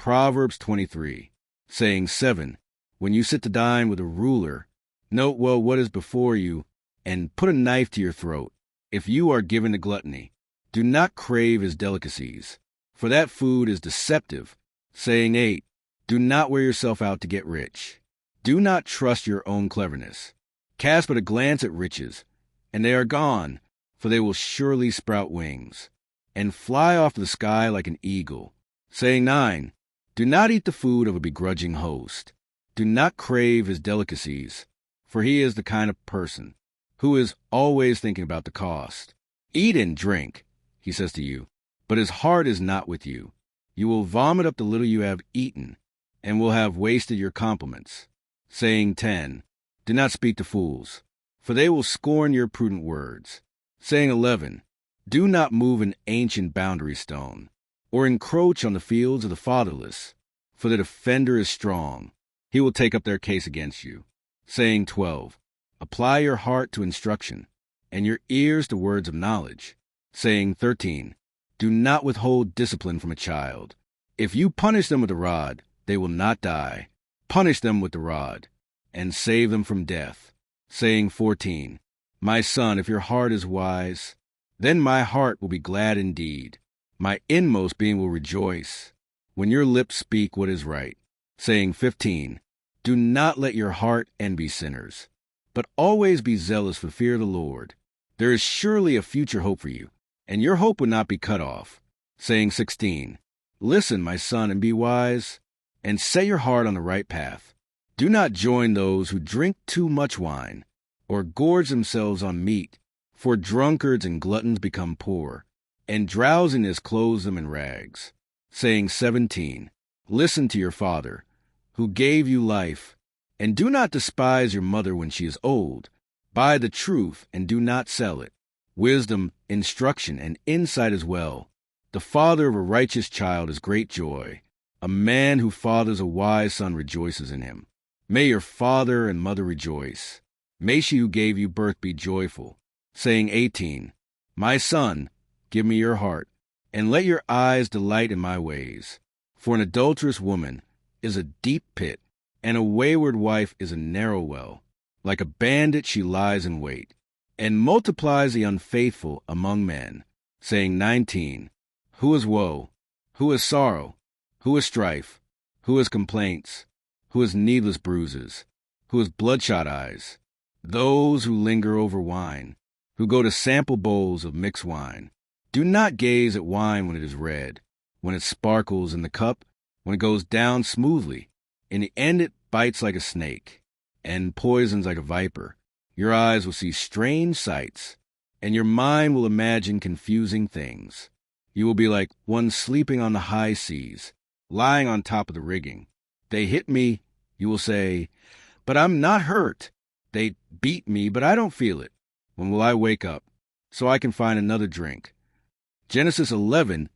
Proverbs 23, saying 7, when you sit to dine with a ruler, note well what is before you, and put a knife to your throat. If you are given to gluttony, do not crave his delicacies, for that food is deceptive. Saying 8, do not wear yourself out to get rich. Do not trust your own cleverness. Cast but a glance at riches, and they are gone, for they will surely sprout wings, and fly off the sky like an eagle. Saying 9, do not eat the food of a begrudging host. Do not crave his delicacies, for he is the kind of person who is always thinking about the cost. Eat and drink, he says to you, but his heart is not with you. You will vomit up the little you have eaten, and will have wasted your compliments. Saying 10, do not speak to fools, for they will scorn your prudent words. Saying 11, do not move an ancient boundary stone, or encroach on the fields of the fatherless, for the defender is strong. He will take up their case against you. Saying 12, apply your heart to instruction, and your ears to words of knowledge. Saying 13, do not withhold discipline from a child. If you punish them with the rod, they will not die. Punish them with the rod, and save them from death. Saying 14, my son, if your heart is wise, then my heart will be glad indeed. My inmost being will rejoice when your lips speak what is right. Saying 15, do not let your heart envy sinners, but always be zealous for fear of the Lord. There is surely a future hope for you, and your hope will not be cut off. Saying 16, listen, my son, and be wise, and set your heart on the right path. Do not join those who drink too much wine, or gorge themselves on meat, for drunkards and gluttons become poor, and drowsiness clothes them in rags. Saying 17, listen to your father, who gave you life, and do not despise your mother when she is old. Buy the truth and do not sell it. Wisdom, instruction, and insight as well. The father of a righteous child is great joy. A man who fathers a wise son rejoices in him. May your father and mother rejoice. May she who gave you birth be joyful. Saying 18, my son, give me your heart, and let your eyes delight in my ways. For an adulterous woman is a deep pit, and a wayward wife is a narrow well. Like a bandit she lies in wait, and multiplies the unfaithful among men. Saying 19, who is woe? Who is sorrow? Who is strife? Who is complaints? Who is needless bruises? Who is bloodshot eyes? Those who linger over wine, who go to sample bowls of mixed wine. Do not gaze at wine when it is red, when it sparkles in the cup, when it goes down smoothly. In the end it bites like a snake, and poisons like a viper. Your eyes will see strange sights, and your mind will imagine confusing things. You will be like one sleeping on the high seas, lying on top of the rigging. They hit me, you will say, but I'm not hurt. They beat me, but I don't feel it. When will I wake up, so I can find another drink? Genesis 11-13,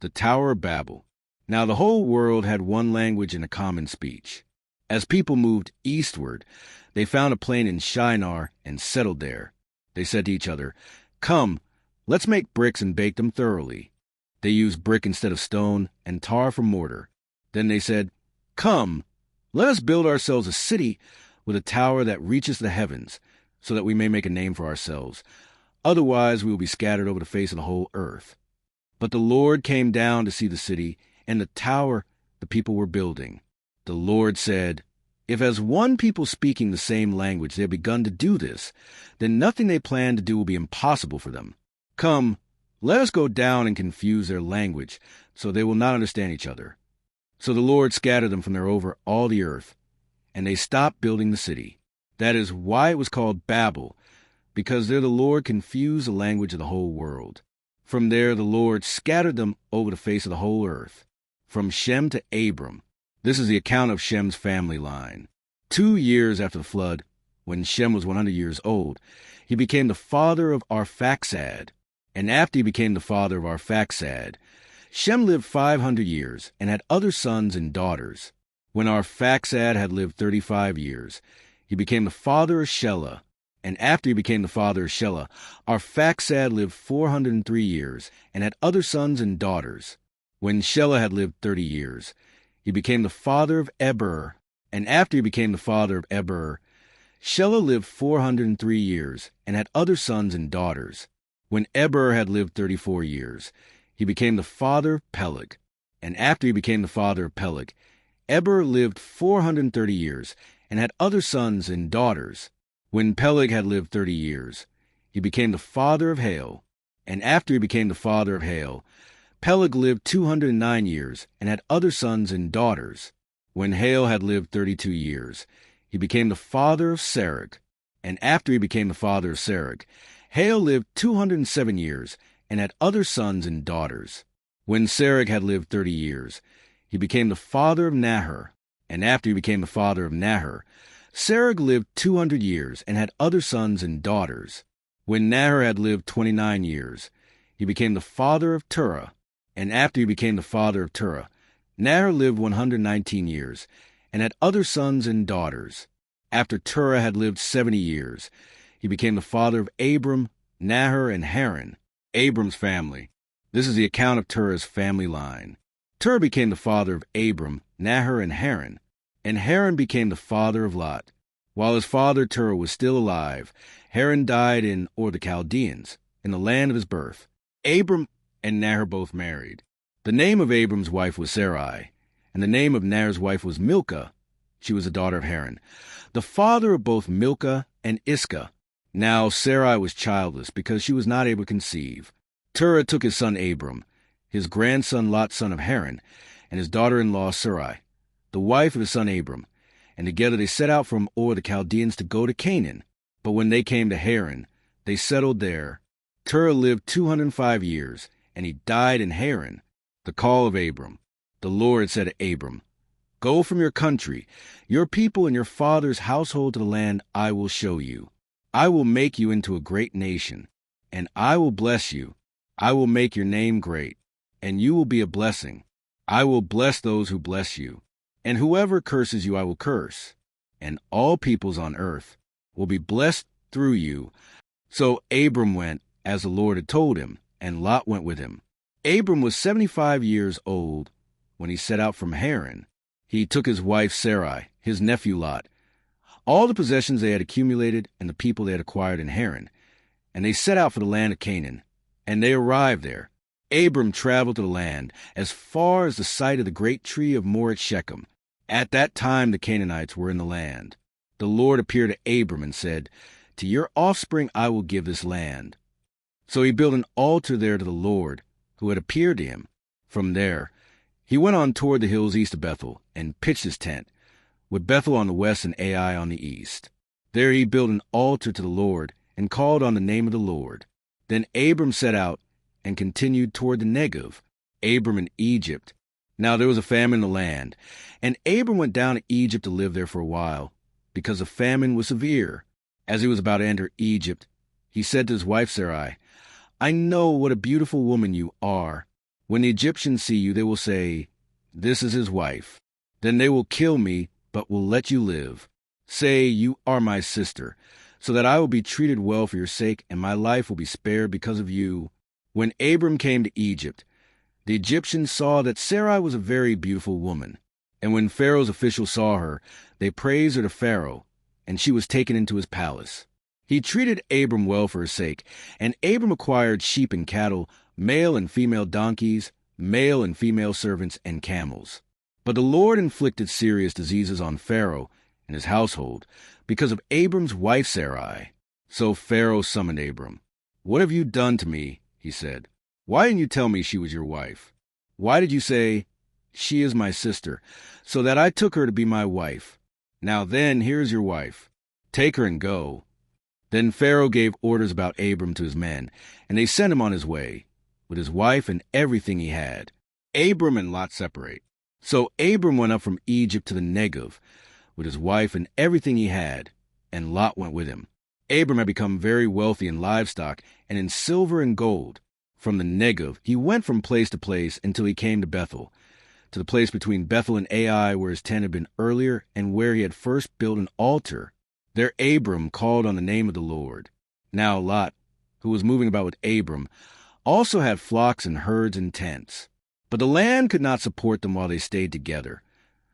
the Tower of Babel. Now the whole world had one language and a common speech. As people moved eastward, they found a plain in Shinar and settled there. They said to each other, come, let's make bricks and bake them thoroughly. They used brick instead of stone and tar for mortar. Then they said, come, let us build ourselves a city with a tower that reaches the heavens, so that we may make a name for ourselves. Otherwise we will be scattered over the face of the whole earth. But the Lord came down to see the city and the tower the people were building. The Lord said, if as one people speaking the same language they have begun to do this, then nothing they plan to do will be impossible for them. Come, let us go down and confuse their language, so they will not understand each other. So the Lord scattered them from there over all the earth, and they stopped building the city. That is why it was called Babel, because there the Lord confused the language of the whole world. From there the Lord scattered them over the face of the whole earth. From Shem to Abram. This is the account of Shem's family line. 2 years after the flood, when Shem was 100 years old, he became the father of Arphaxad. And after he became the father of Arphaxad, Shem lived 500 years and had other sons and daughters. When Arphaxad had lived 35 years, he became the father of Shelah. And after he became the father of Shelah, Arphaxad lived 403 years and had other sons and daughters. When Shelah had lived 30 years, he became the father of Eber. And after he became the father of Eber, Shelah lived 403 years and had other sons and daughters. When Eber had lived 34 years, he became the father of Peleg. And after he became the father of Peleg, Eber lived 430 years and had other sons and daughters. When Peleg had lived 30 years, he became the father of Hale. And after he became the father of Hale, Peleg lived 209 years and had other sons and daughters. When Hale had lived 32 years, he became the father of Serug. And after he became the father of Serug, Hale lived 207 years and had other sons and daughters. When Serug had lived 30 years, he became the father of Nahor. And after he became the father of Nahor, Serug lived 200 years and had other sons and daughters. When Nahor had lived 29 years, he became the father of Terah. And after he became the father of Terah, Nahor lived 119 years and had other sons and daughters. After Terah had lived 70 years, he became the father of Abram, Nahor, and Haran, Abram's family. This is the account of Terah's family line. Terah became the father of Abram, Nahor, and Haran became the father of Lot. While his father Terah was still alive, Haran died in Ur the Chaldeans, in the land of his birth. Abram and Nahor both married. The name of Abram's wife was Sarai, and the name of Nahor's wife was Milcah. She was the daughter of Haran, the father of both Milcah and Iscah. Now Sarai was childless because she was not able to conceive. Terah took his son Abram, his grandson Lot son of Haran, and his daughter-in-law Sarai, the wife of his son Abram, and together they set out from Ur the Chaldeans to go to Canaan. But when they came to Haran, they settled there. Terah lived 205 years, and he died in Haran. The call of Abram. The Lord said to Abram, "Go from your country, your people, and your father's household to the land I will show you. I will make you into a great nation, and I will bless you. I will make your name great, and you will be a blessing. I will bless those who bless you, and whoever curses you I will curse, and all peoples on earth will be blessed through you." So Abram went as the Lord had told him, and Lot went with him. Abram was 75 years old when he set out from Haran. He took his wife Sarai, his nephew Lot, all the possessions they had accumulated and the people they had acquired in Haran, and they set out for the land of Canaan. And they arrived there. Abram traveled to the land as far as the site of the great tree of Moreh at Shechem. At that time the Canaanites were in the land. The Lord appeared to Abram and said, "To your offspring I will give this land." So he built an altar there to the Lord, who had appeared to him. From there, he went on toward the hills east of Bethel, and pitched his tent, with Bethel on the west and Ai on the east. There he built an altar to the Lord, and called on the name of the Lord. Then Abram set out, and continued toward the Negev, Abram in Egypt. Now there was a famine in the land, and Abram went down to Egypt to live there for a while, because the famine was severe. As he was about to enter Egypt, he said to his wife Sarai, "I know what a beautiful woman you are. When the Egyptians see you, they will say, 'This is his wife.' Then they will kill me, but will let you live. Say, 'You are my sister,' so that I will be treated well for your sake, and my life will be spared because of you." When Abram came to Egypt, the Egyptians saw that Sarai was a very beautiful woman. And when Pharaoh's officials saw her, they praised her to Pharaoh, and she was taken into his palace. He treated Abram well for her sake, and Abram acquired sheep and cattle, male and female donkeys, male and female servants, and camels. But the Lord inflicted serious diseases on Pharaoh and his household because of Abram's wife Sarai. So Pharaoh summoned Abram. "What have you done to me?" he said. "Why didn't you tell me she was your wife? Why did you say, 'She is my sister,' so that I took her to be my wife? Now then, here is your wife. Take her and go." Then Pharaoh gave orders about Abram to his men, and they sent him on his way, with his wife and everything he had. Abram and Lot separate. So Abram went up from Egypt to the Negev, with his wife and everything he had, and Lot went with him. Abram had become very wealthy in livestock and in silver and gold. From the Negev he went from place to place until he came to Bethel, to the place between Bethel and Ai where his tent had been earlier and where he had first built an altar. There Abram called on the name of the Lord. Now Lot, who was moving about with Abram, also had flocks and herds and tents. But the land could not support them while they stayed together,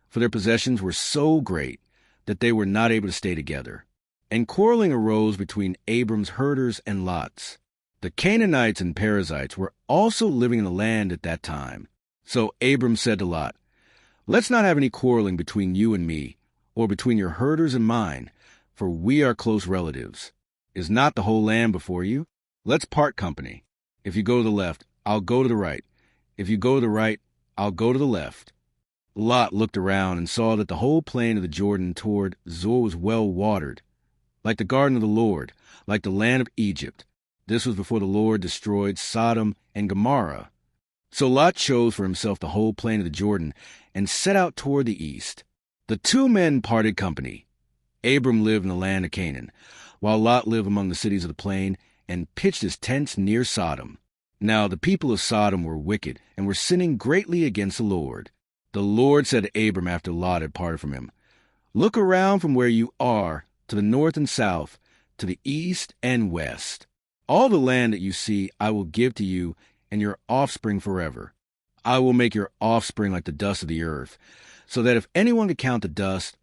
for their possessions were so great that they were not able to stay together. And quarreling arose between Abram's herders and Lot's. The Canaanites and Perizzites were also living in the land at that time. So Abram said to Lot, "Let's not have any quarreling between you and me, or between your herders and mine, for we are close relatives. Is not the whole land before you? Let's part company. If you go to the left, I'll go to the right. If you go to the right, I'll go to the left." Lot looked around and saw that the whole plain of the Jordan toward Zoar was well watered, like the garden of the Lord, like the land of Egypt. This was before the Lord destroyed Sodom and Gomorrah. So Lot chose for himself the whole plain of the Jordan and set out toward the east. The two men parted company. Abram lived in the land of Canaan, while Lot lived among the cities of the plain and pitched his tents near Sodom. Now the people of Sodom were wicked and were sinning greatly against the Lord. The Lord said to Abram after Lot had parted from him, "Look around from where you are to the north and south, to the east and west. All the land that you see I will give to you and your offspring forever. I will make your offspring like the dust of the earth, so that if anyone could count the dust,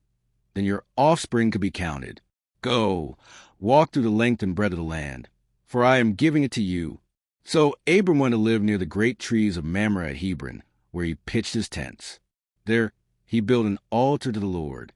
then your offspring could be counted. Go, walk through the length and breadth of the land, for I am giving it to you." So Abram went to live near the great trees of Mamre at Hebron, where he pitched his tents. There he built an altar to the Lord,